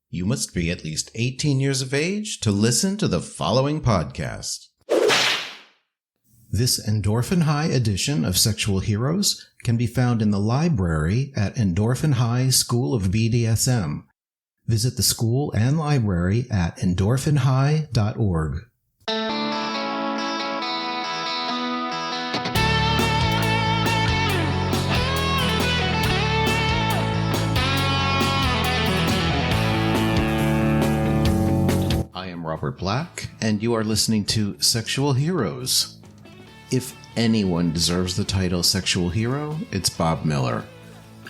You must be at least 18 years of age to listen to the following podcast. This Endorphin High edition of Sexual Heroes can be found in the library at Endorphin High School of BDSM. Visit the school and library at endorphinhigh.org. Robert Black, and you are listening to Sexual Heroes. If anyone deserves the title Sexual Hero, it's Bob Miller.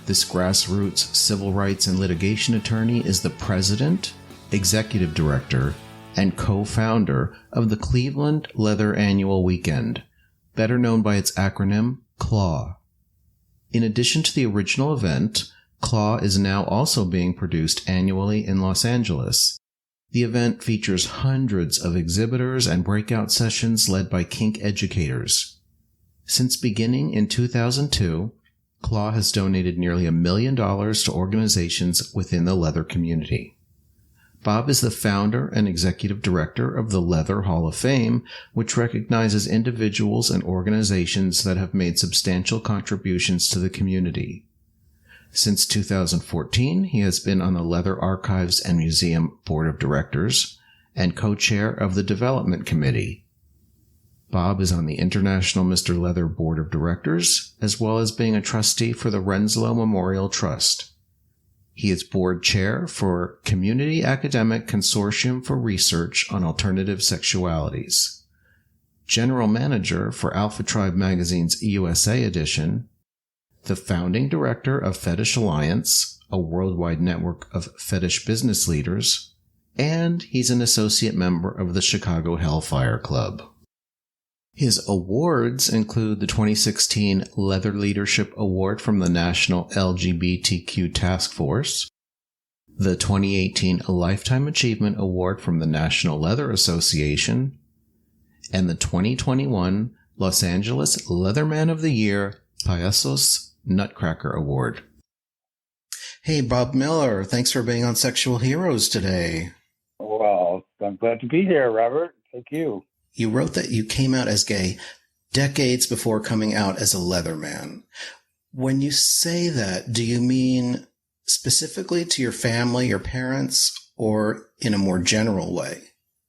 This grassroots civil rights and litigation attorney is the president, executive director, and co-founder of the Cleveland Leather Annual Weekend, better known by its acronym CLAW. In addition to the original event, CLAW is now also being produced annually in Los Angeles. The event features hundreds of exhibitors and breakout sessions led by kink educators. Since beginning in 2002, CLAW has donated nearly $1 million to organizations within the leather community. Bob is the founder and executive director of the Leather Hall of Fame, which recognizes individuals and organizations that have made substantial contributions to the community. Since 2014, he has been on the Leather Archives and Museum Board of Directors and co-chair of the Development Committee. Bob is on the International Mr. Leather Board of Directors, as well as being a trustee for the Renslow Memorial Trust. He is board chair for Community-Academic Consortium for Research on Alternative Sexualities, general manager for Alphatribe magazine's USA edition, the founding director of Fetish Alliance, a worldwide network of fetish business leaders, and he's an associate member of the Chicago Hellfire Club. His awards include the 2016 Leather Leadership Award from the National LGBTQ Task Force, the 2018 Lifetime Achievement Award from the National Leather Association, and the 2021 Los Angeles Leatherman of the Year Payasos Nutcracker Award. Hey, Bob Miller, thanks for being on Sexual Heroes today. Well, I'm glad to be here, Robert. Thank you. You wrote that you came out as gay decades before coming out as a Leatherman. When you say that, do you mean specifically to your family, your parents, or in a more general way?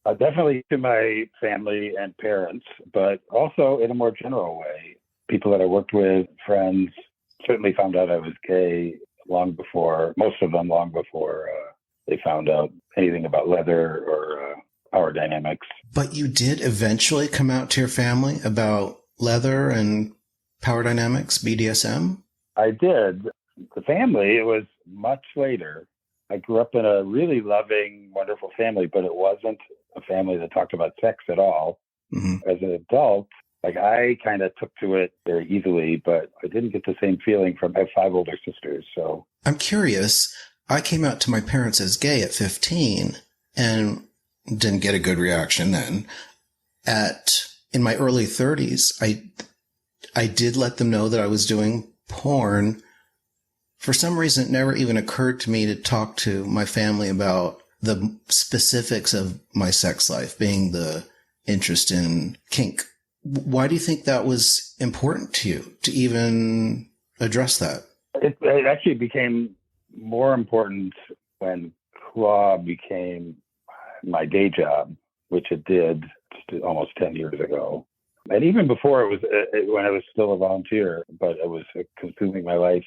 Definitely to my family and parents, but also in a more general way. People that I worked with, friends, certainly found out I was gay long before, most of them long before they found out anything about leather or power dynamics. But you did eventually come out to your family about leather and power dynamics, BDSM? I did. The family, it was much later. I grew up in a really loving, wonderful family, but it wasn't a family that talked about sex at all. Mm-hmm. As an adult, I kind of took to it very easily, but I didn't get the same feeling from, I have 5 older sisters, so. I'm curious. I came out to my parents as gay at 15 and didn't get a good reaction then. In my early 30s, I did let them know that I was doing porn. For some reason, it never even occurred to me to talk to my family about the specifics of my sex life, being the interest in kink. Why do you think that was important to you to even address that? It actually became more important when CLAW became my day job, which it did almost 10 years ago. And even before it was, when I was still a volunteer, but it was consuming my life,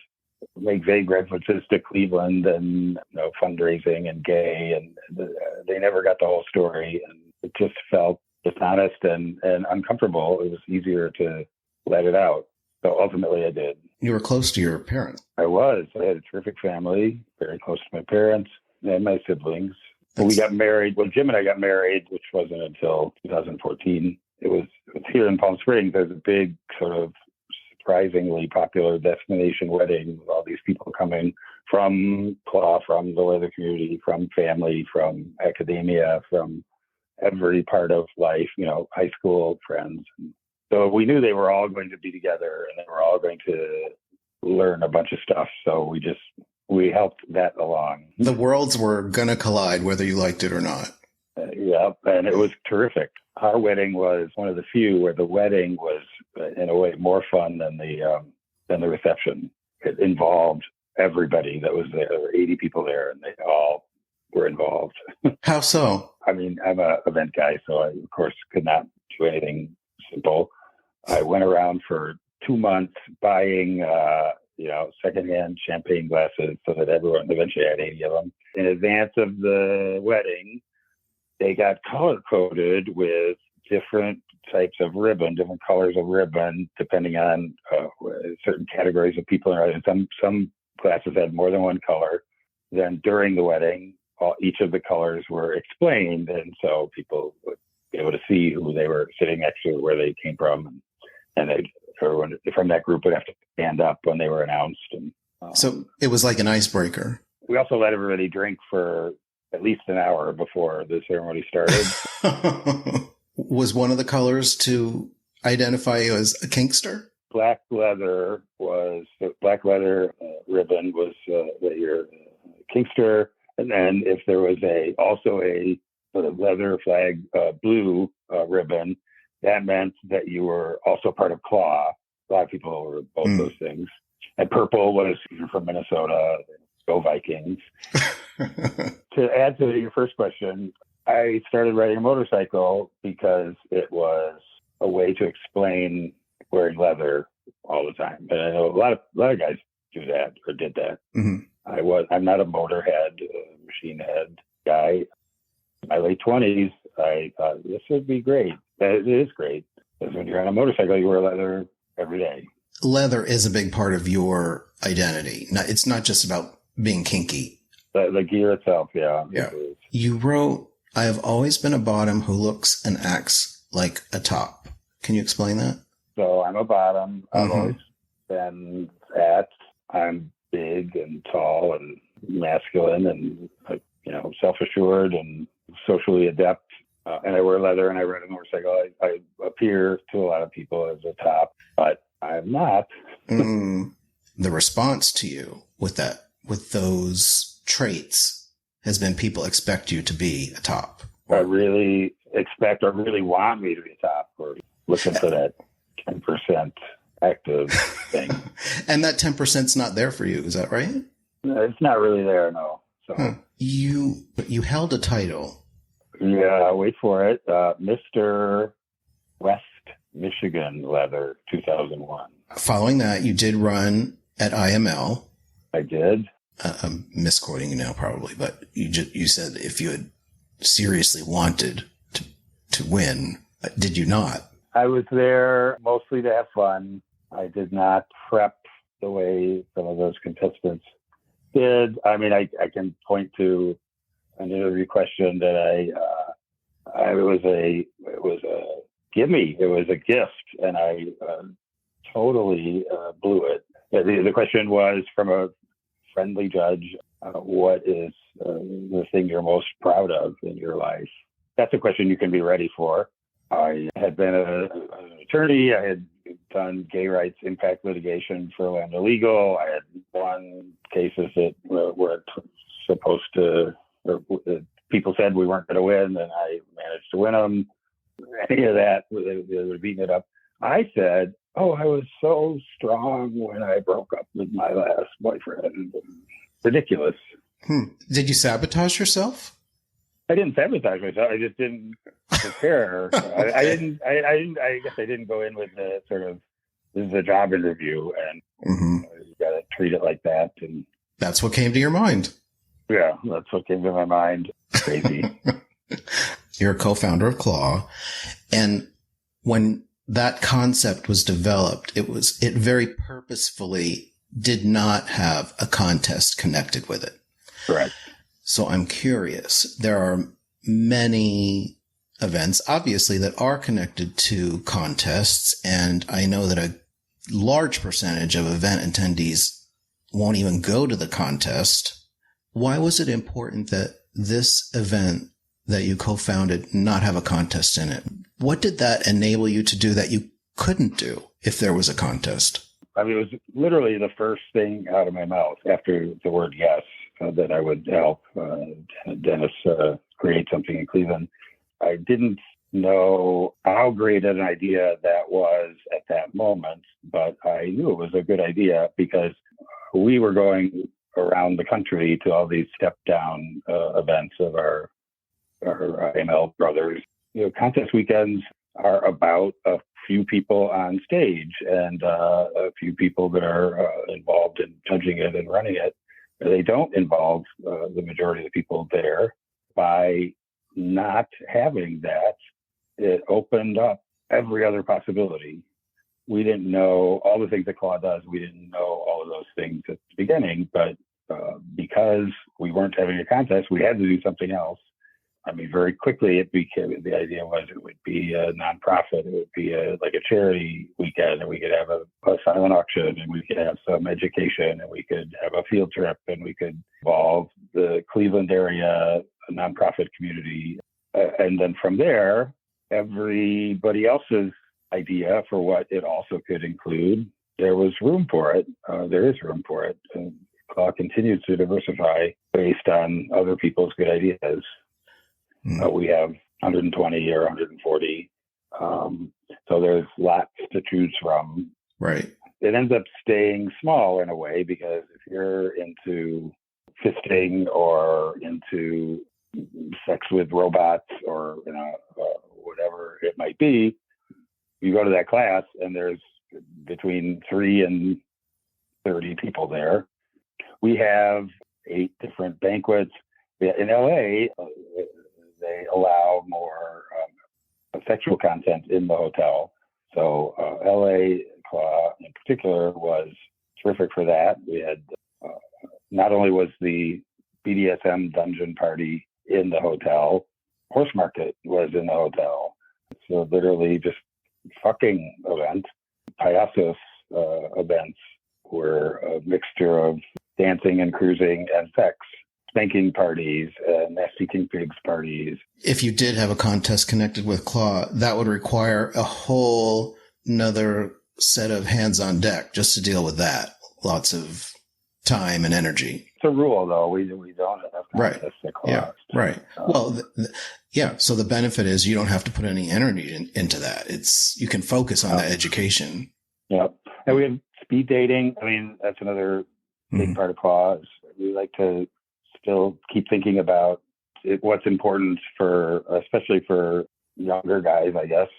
make vague references to Cleveland and fundraising and gay, and they never got the whole story. And it just felt dishonest and uncomfortable. It was easier to let it out. So ultimately I did. You were close to your parents. I was. I had a terrific family, very close to my parents and my siblings. When we got married, when Jim and I got married, which wasn't until 2014, it was here in Palm Springs. There's a big sort of surprisingly popular destination wedding with all these people coming from CLAW, from the leather community, from family, from academia, from every part of life, high school friends. So we knew they were all going to be together and they were all going to learn a bunch of stuff. So we just we helped that along. The worlds were going to collide whether you liked it or not. Yeah, and it was terrific. Our wedding was one of the few where the wedding was, in a way, more fun than the reception. It involved everybody that was there. There were 80 people there, and they all were involved. How so? I mean, I'm an event guy, so I, of course, could not do anything simple. I went around for 2 months buying, secondhand champagne glasses so that everyone eventually had 80 of them. In advance of the wedding, they got color-coded with different types of ribbon, different colors of ribbon, depending on certain categories of people. And some glasses had more than one color. Then during the wedding, each of the colors were explained, and so people would be able to see who they were sitting next to, where they came from, and everyone from that group would have to stand up when they were announced. And so it was like an icebreaker. We also let everybody drink for at least an hour before the ceremony started. Was one of the colors to identify you as a kinkster? Black leather ribbon was your kinkster. And then if there was also a sort of leather flag blue ribbon, that meant that you were also part of Claw. A lot of people were both those things. And purple was, you're from Minnesota, go Vikings. To add to your first question, I started riding a motorcycle because it was a way to explain wearing leather all the time. And I know a lot of guys do that or did that. Mm-hmm. I'm not a motorhead, machine head guy. In my late 20s, I thought this would be great. It is great. Because when you're on a motorcycle, you wear leather every day. Leather is a big part of your identity. It's not just about being kinky. The gear itself, yeah. You wrote, "I have always been a bottom who looks and acts like a top." Can you explain that? So I'm a bottom. I've always been that. I'm big and tall and masculine and, self-assured and socially adept. And I wear leather and I ride a motorcycle. I appear to a lot of people as a top, but I'm not. The response to you with those traits has been people expect you to be a top. I really expect or really want me to be a top, or looking for that 10% active thing. And that 10%'s not there for you. Is that right? No, it's not really there, no. So You held a title. Yeah, wait for it. Mr. West Michigan Leather 2001. Following that, you did run at IML. I did. I'm misquoting you now probably, but you said if you had seriously wanted to win, did you not? I was there mostly to have fun. I did not prep the way some of those contestants did. I mean, I can point to an interview question that it was a gimme. It was a gift, and I totally blew it. The question was from a friendly judge, what is the thing you're most proud of in your life? That's a question you can be ready for. I had been an attorney. I had done gay rights impact litigation for Land Illegal. I had won cases that were supposed to, people said we weren't going to win, and I managed to win them. Any of that, they were beating it up. I said, I was so strong when I broke up with my last boyfriend. Ridiculous. Did you sabotage yourself? I didn't sabotage myself. I just didn't prepare. I guess I didn't go in with the sort of, this is a job interview, and you got to treat it like that. And that's what came to your mind. Yeah, that's what came to my mind. Crazy. You're a co-founder of Claw, and when that concept was developed, it very purposefully did not have a contest connected with it. Correct. So I'm curious. There are many events, obviously, that are connected to contests, and I know that a large percentage of event attendees won't even go to the contest. Why was it important that this event that you co-founded not have a contest in it? What did that enable you to do that you couldn't do if there was a contest? I mean, it was literally the first thing out of my mouth after the word yes, that I would help Dennis create something in Cleveland. I didn't know how great an idea that was at that moment, but I knew it was a good idea because we were going around the country to all these step-down events of our AML brothers. Contest weekends are about a few people on stage and a few people that are involved in judging it and running it. They don't involve the majority of the people there. By not having that, it opened up every other possibility. We didn't know all the things that Claude does. We didn't know all of those things at the beginning, but because we weren't having a contest, we had to do something else. I mean, very quickly, it became, the idea was it would be a nonprofit. It would be like a charity weekend, and we could have a silent auction, and we could have some education, and we could have a field trip, and we could involve the Cleveland area, a nonprofit community. And then from there, everybody else's idea for what it also could include, there was room for it. There is room for it. And CLAW continues to diversify based on other people's good ideas. We have 120 or 140. So there's lots to choose from. Right. It ends up staying small in a way because if you're into fisting or into sex with robots or whatever it might be, you go to that class and there's between 3 and 30 people there. We have 8 different banquets. In LA, they allow more sexual content in the hotel. So LA CLAW in particular was terrific for that. We had not only was the BDSM dungeon party in the hotel, Horse Market was in the hotel. So literally just fucking event. Payasos events were a mixture of dancing and cruising and sex. Spanking parties, nasty king pigs parties. If you did have a contest connected with CLAW, that would require a whole nother set of hands on deck just to deal with that. Lots of time and energy. It's a rule, though. We don't have contests at CLAW. Yeah, right. Yeah. So the benefit is you don't have to put any energy into that. You can focus on the education. Yep. And we have speed dating. I mean, that's another big part of CLAW. We like to still keep thinking about what's important for, especially for younger guys, I guess.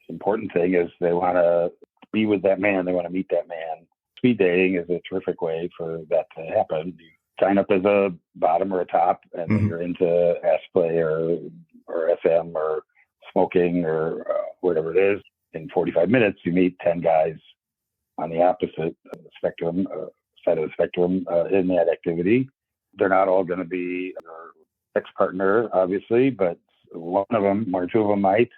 The important thing is they want to be with that man. They want to meet that man. Speed dating is a terrific way for that to happen. You sign up as a bottom or a top, and then you're into ass play or SM or smoking or whatever it is. In 45 minutes, you meet 10 guys on the opposite spectrum, side of the spectrum in that activity. They're not all going to be your ex-partner, obviously, but one of them or 2 of them might.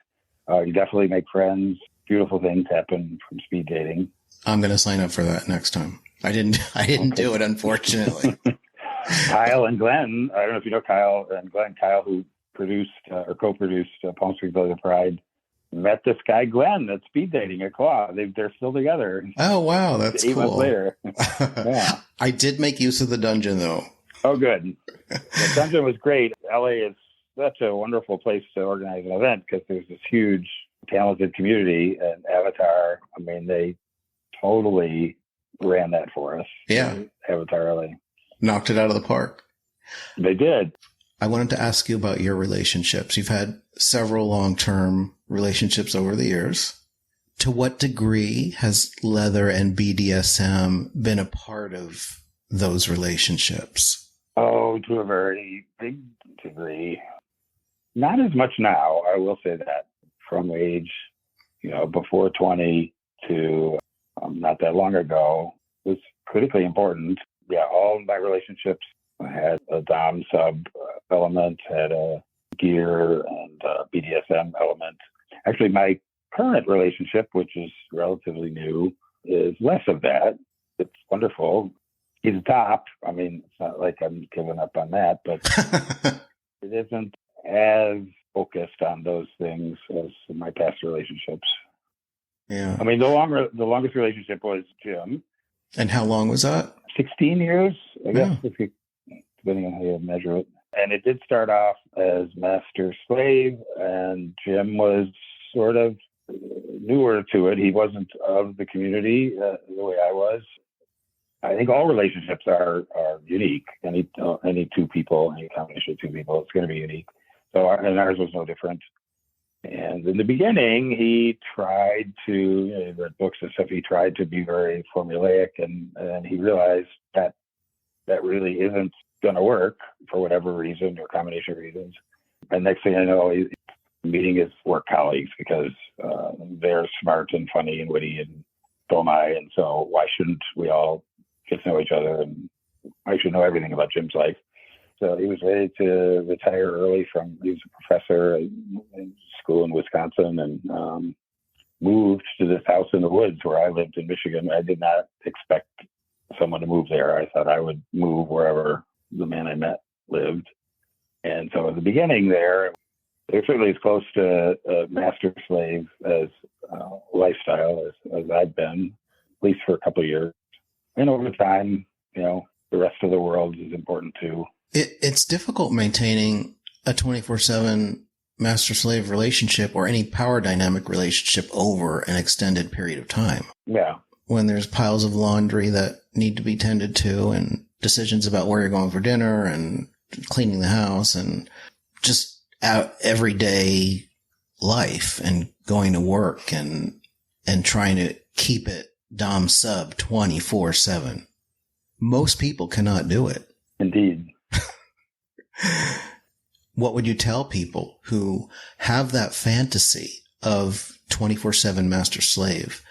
You definitely make friends. Beautiful things happen from speed dating. I'm going to sign up for that next time. I didn't do it, unfortunately. Kyle and Glenn, I don't know if you know Kyle and Glenn. Kyle, who produced or co-produced Palm Springs Village of Pride, met this guy Glenn at speed dating at CLAW. They're still together. Oh, wow. That's 8 cool. months later. Yeah. I did make use of the dungeon, though. Oh, good. The dungeon was great. LA is such a wonderful place to organize an event because there's this huge, talented community. And Avatar, I mean, they totally ran that for us. Yeah. Avatar LA. Knocked it out of the park. They did. I wanted to ask you about your relationships. You've had several long-term relationships over the years. To what degree has leather and BDSM been a part of those relationships? Oh, to a very big degree. Not as much now, I will say that. From age, before 20 to not that long ago was critically important. Yeah, all of my relationships had a dom sub element, had a gear and BDSM element. Actually, my current relationship, which is relatively new, is less of that. It's wonderful. He's top. I mean, it's not like I'm giving up on that, but it isn't as focused on those things as my past relationships. Yeah. I mean, the longest relationship was Jim. And how long was that? 16 years, I guess, Yeah. depending on how you measure it. And it did start off as master slave, and Jim was sort of newer to it. He wasn't of the community the way I was. I think all relationships are unique. Any two people, any combination of two people, it's going to be unique. So, and ours was no different. And in the beginning, he tried to, he read books and stuff. He tried to be very formulaic, and he realized that really isn't going to work for whatever reason or combination of reasons. And next thing I know, he's meeting his work colleagues because they're smart and funny and witty, and so am I. And so why shouldn't we all get to know each other? And I should know everything about Jim's life. So he was ready to retire early he was a professor in school in Wisconsin, and moved to this house in the woods where I lived in Michigan. I did not expect someone to move there. I thought I would move wherever the man I met lived. And so at the beginning there, they're certainly as close to master slave as lifestyle as I've been, at least for a couple of years. And over time, the rest of the world is important too. It's difficult maintaining a 24/7 master-slave relationship or any power dynamic relationship over an extended period of time. Yeah. When there's piles of laundry that need to be tended to, and decisions about where you're going for dinner, and cleaning the house, and just everyday life, and going to work, and trying to keep it dom sub 24/7. Most people cannot do it. Indeed. What would you tell people who have that fantasy of 24/7 master slave?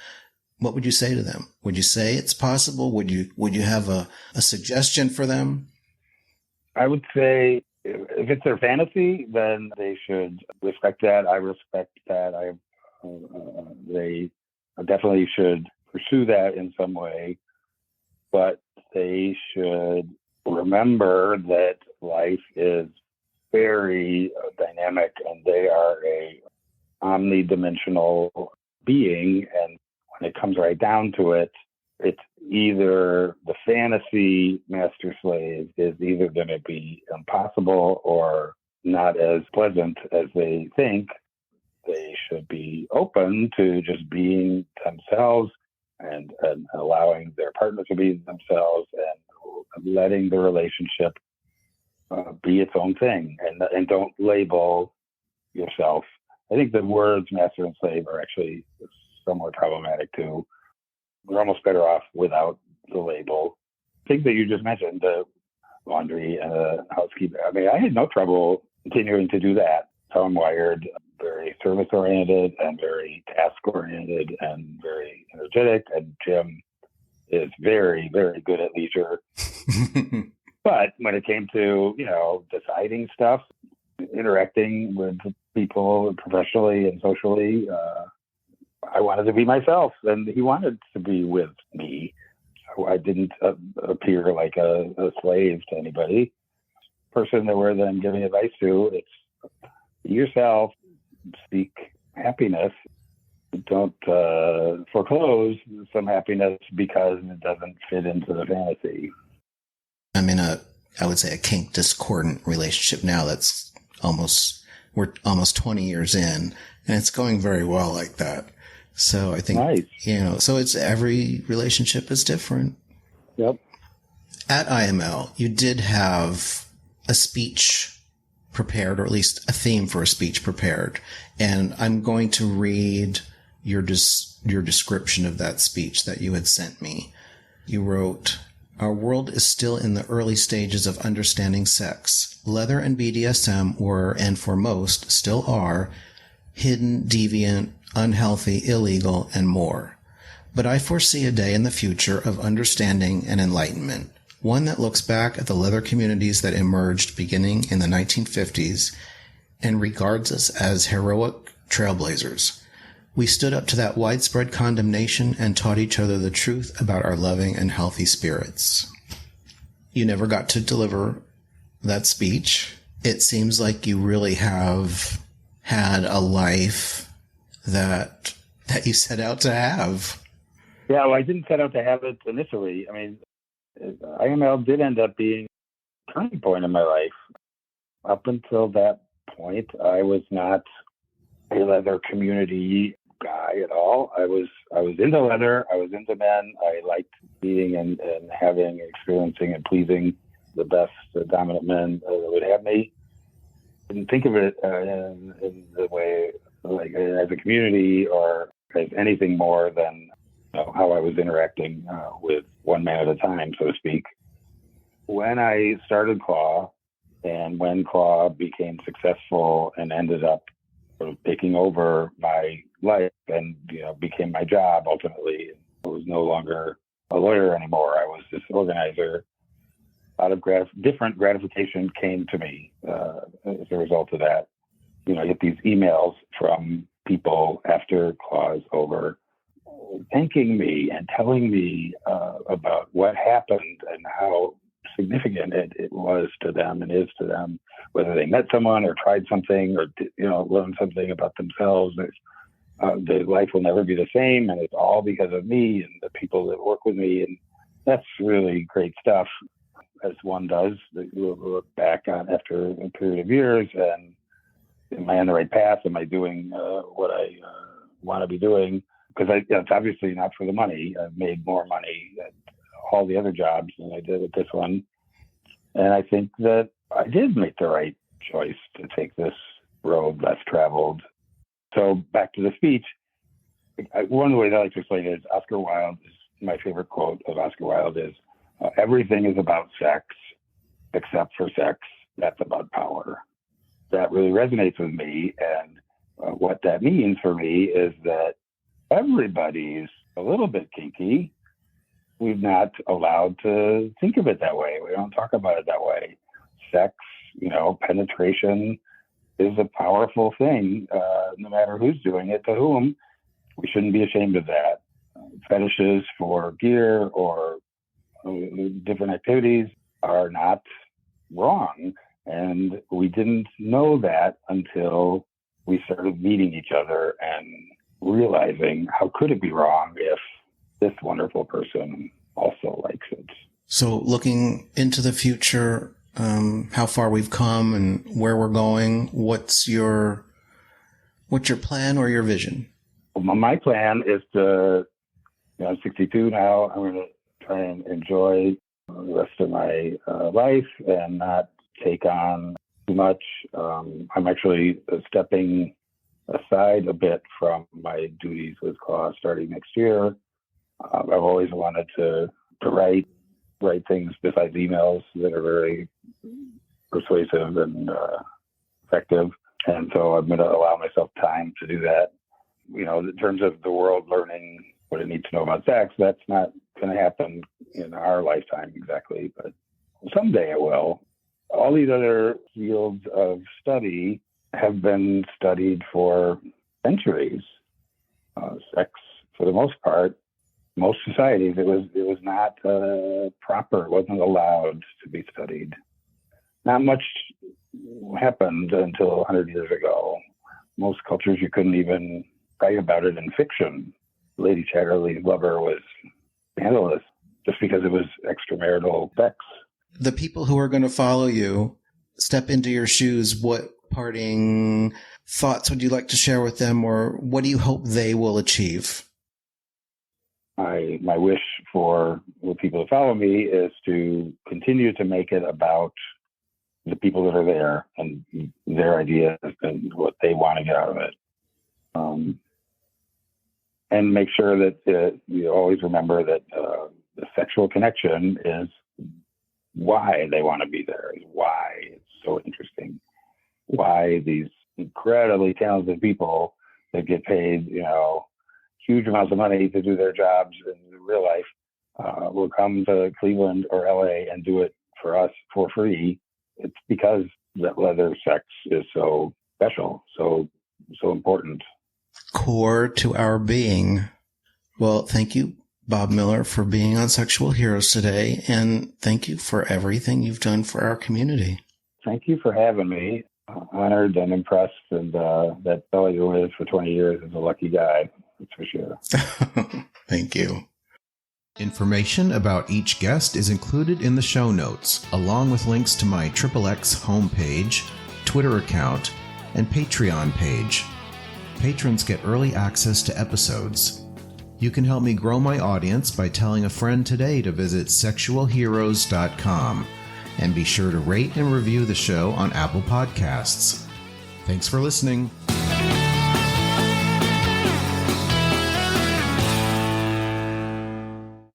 What would you say to them? Would you say it's possible? Would you have a suggestion for them? I would say if it's their fantasy, then they should respect that. I respect that. They definitely should pursue that in some way, but they should remember that life is very dynamic, and they are a omnidimensional being. And when it comes right down to it, it's either the fantasy master slave is either going to be impossible or not as pleasant as they think. They should be open to just being themselves and allowing their partner to be themselves, and letting the relationship be its own thing, and don't label yourself. I think the words master and slave are actually somewhat problematic too. We're almost better off without the label. I think that you just mentioned the laundry and housekeeping. I mean, I had no trouble continuing to do that. How I'm wired, very service oriented and very task oriented and very energetic. And Jim is very, very good at leisure. But when it came to, deciding stuff, interacting with people professionally and socially, I wanted to be myself, and he wanted to be with me. So I didn't appear like a slave to anybody. Person that we're then giving advice to, it's be yourself, seek happiness. Don't foreclose some happiness because it doesn't fit into the fantasy. I'm in I would say a kink discordant relationship now we're almost 20 years in, and it's going very well like that. So I think, nice. So it's every relationship is different. Yep. At IML, you did have a speech prepared, or at least a theme for a speech prepared. And I'm going to read your description of that speech that you had sent me. You wrote, "Our world is still in the early stages of understanding sex. Leather and BDSM were, and for most, still are, hidden, deviant, unhealthy, illegal, and more. But I foresee a day in the future of understanding and enlightenment, one that looks back at the leather communities that emerged beginning in the 1950s and regards us as heroic trailblazers. We stood up to that widespread condemnation and taught each other the truth about our loving and healthy spirits." You never got to deliver that speech. It seems like you really have had a life that that you set out to have. Yeah, well, I didn't set out to have it initially. I mean, IML did end up being a turning point in my life. Up until that point, I was not a leather community guy at all. I was into leather. I was into men. I liked being and having, experiencing, and pleasing the best dominant men that would have me. Didn't think of it in the way like as a community or as anything more than how I was interacting with one man at a time, so to speak. When I started Claw, and when Claw became successful and ended up sort of taking over my life and became my job ultimately, I was no longer a lawyer anymore. I was this organizer. A lot of different gratification came to me as a result of that. I get these emails from people after Claw is over, thanking me and telling me about what happened and how significant it was to them and is to them, whether they met someone or tried something or learned something about themselves. Their life will never be the same, and it's all because of me and the people that work with me, and that's really great stuff. As one does, you look back on after a period of years, and am I on the right path? Am I doing what I want to be doing? Because it's obviously not for the money. I've made more money at all the other jobs than I did at this one. And I think that I did make the right choice to take this road less traveled. So back to the speech. One of the ways I like to explain it is Oscar Wilde. My favorite quote of Oscar Wilde is, everything is about sex except for sex. That's about power. That really resonates with me. And what that means for me is that everybody's a little bit kinky. We're not allowed to think of it that way. We don't talk about it that way. Sex, penetration is a powerful thing, no matter who's doing it to whom. We shouldn't be ashamed of that. Fetishes for gear or different activities are not wrong. And we didn't know that until we started meeting each other and realizing how could it be wrong if this wonderful person also likes it. So looking into the future, how far we've come and where we're going, what's your plan or your vision? Well, my plan is to, I'm 62 now. I'm going to try and enjoy the rest of my life and not take on too much. I'm actually stepping aside a bit from my duties with Claw starting next year. I've always wanted to write things besides emails that are very persuasive and effective. And so I'm going to allow myself time to do that. In terms of the world learning what it needs to know about sex, that's not going to happen in our lifetime exactly, but someday it will. All these other fields of study have been studied for centuries. Sex, for the most part, most societies, it was not proper. It wasn't allowed to be studied. Not much happened until 100 years ago. Most cultures, you couldn't even write about it in fiction. Lady Chatterley's lover was scandalous just because it was extramarital sex. The people who are going to follow you, step into your shoes, what parting thoughts would you like to share with them, or what do you hope they will achieve? My wish for the people who follow me is to continue to make it about the people that are there and their ideas and what they want to get out of it. And make sure that you always remember that the sexual connection is why they want to be there, is why it's so interesting, why these incredibly talented people that get paid, huge amounts of money to do their jobs in real life will come to Cleveland or LA and do it for us for free. It's because that leather sex is so special, so important. Core to our being. Well, thank you, Bob Miller, for being on Sexual Heroes today, and thank you for everything you've done for our community. Thank you for having me. Honored and impressed, and that fellow you with for 20 years is a lucky guy. That's for sure. Thank you. Information about each guest is included in the show notes, along with links to my XXX homepage, Twitter account, and Patreon page. Patrons get early access to episodes. You can help me grow my audience by telling a friend today to visit sexualheroes.com, and be sure to rate and review the show on Apple Podcasts. Thanks for listening.